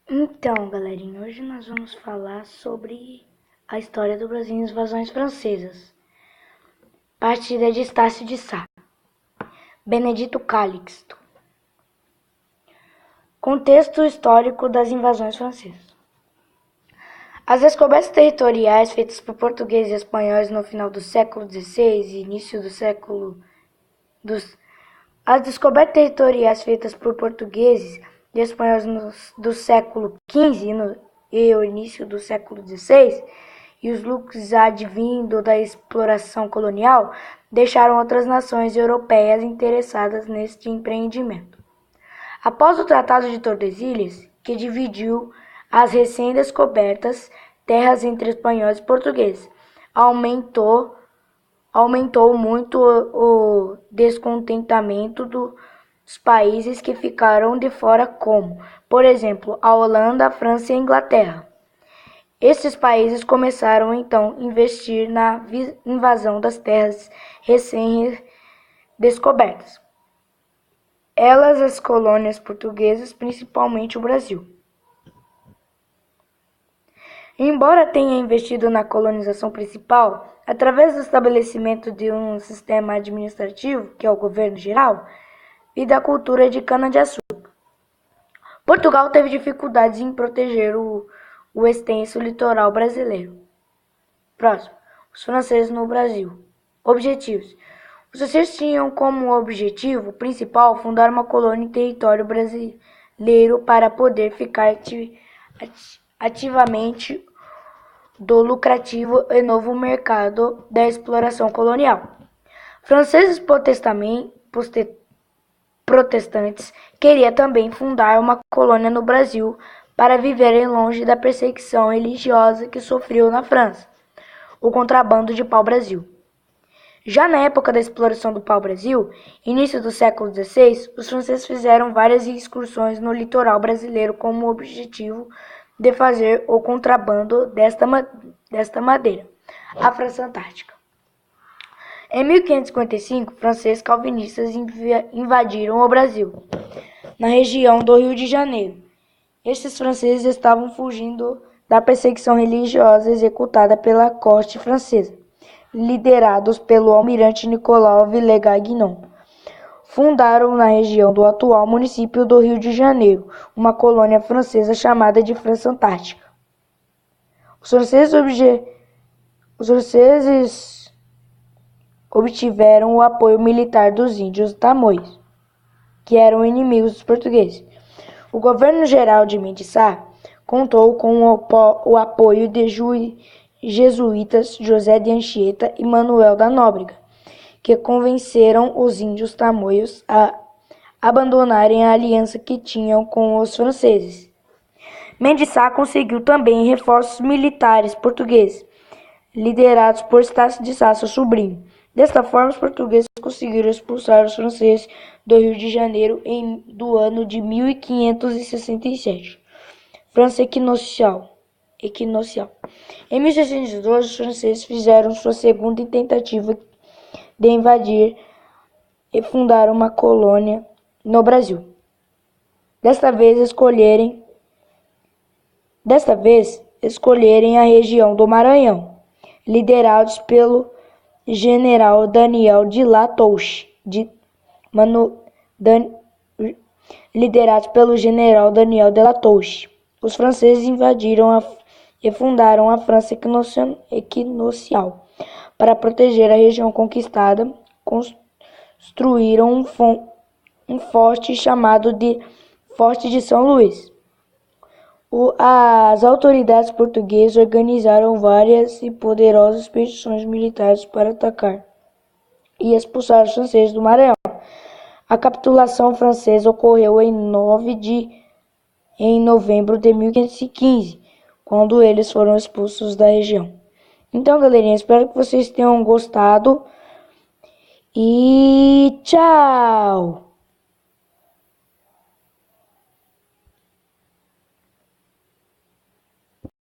Então, galerinha, hoje nós vamos falar sobre a história do Brasil e as invasões francesas. Partida de Estácio de Sá. Benedito Calixto. Contexto histórico das invasões francesas. As descobertas territoriais feitas por portugueses e espanhóis no final do século XVI e início do século As descobertas territoriais feitas por portugueses e espanhóis do século XV e o início do século XVI e os lucros advindos da exploração colonial deixaram outras nações europeias interessadas neste empreendimento. Após o Tratado de Tordesilhas, que dividiu as recém-descobertas terras entre espanhóis e portugueses, aumentou muito o descontentamento dos países que ficaram de fora, como, por exemplo, a Holanda, a França e a Inglaterra. Esses países começaram então a investir na invasão das terras recém-descobertas. Elas, as colônias portuguesas, principalmente o Brasil. Embora tenha investido na colonização principal, através do estabelecimento de um sistema administrativo, que é o governo geral, e da cultura de cana-de-açúcar, Portugal teve dificuldades em proteger o extenso litoral brasileiro. Próximo, os franceses no Brasil. Objetivos. Os franceses tinham como objetivo principal fundar uma colônia em território brasileiro para poder ficar ativamente do lucrativo e novo mercado da exploração colonial. Franceses protestantes queriam também fundar uma colônia no Brasil para viverem longe da perseguição religiosa que sofreu na França, o contrabando de pau-brasil. Já na época da exploração do pau-brasil, início do século XVI, os franceses fizeram várias excursões no litoral brasileiro com o objetivo de fazer o contrabando desta madeira à França Antártica. Em 1555, franceses calvinistas invadiram o Brasil, na região do Rio de Janeiro. Estes franceses estavam fugindo da perseguição religiosa executada pela corte francesa, liderados pelo almirante Nicolau Villegagnon. Fundaram na região do atual município do Rio de Janeiro uma colônia francesa chamada de França Antártica. Os franceses obtiveram o apoio militar dos índios tamoios, que eram inimigos dos portugueses. O governo geral de Mendes Sá contou com o apoio de jesuítas José de Anchieta e Manuel da Nóbrega, que convenceram os índios tamoios a abandonarem a aliança que tinham com os franceses. Mendes Sá conseguiu também reforços militares portugueses, liderados por Estácio de Sá, seu sobrinho. Desta forma, os portugueses conseguiram expulsar os franceses do Rio de Janeiro do ano de 1567. França equinocial. Em 1612, os franceses fizeram sua segunda tentativa de invadir e fundar uma colônia no Brasil. Desta vez escolherem a região do Maranhão, liderados pelo general Daniel de La Touche. Os franceses invadiram e fundaram a França equinocial. Para proteger a região conquistada, construíram um forte chamado de Forte de São Luís. As autoridades portuguesas organizaram várias e poderosas expedições militares para atacar e expulsar os franceses do Maranhão. A capitulação francesa ocorreu em novembro de 1515, quando eles foram expulsos da região. Então, galerinha, espero que vocês tenham gostado e tchau!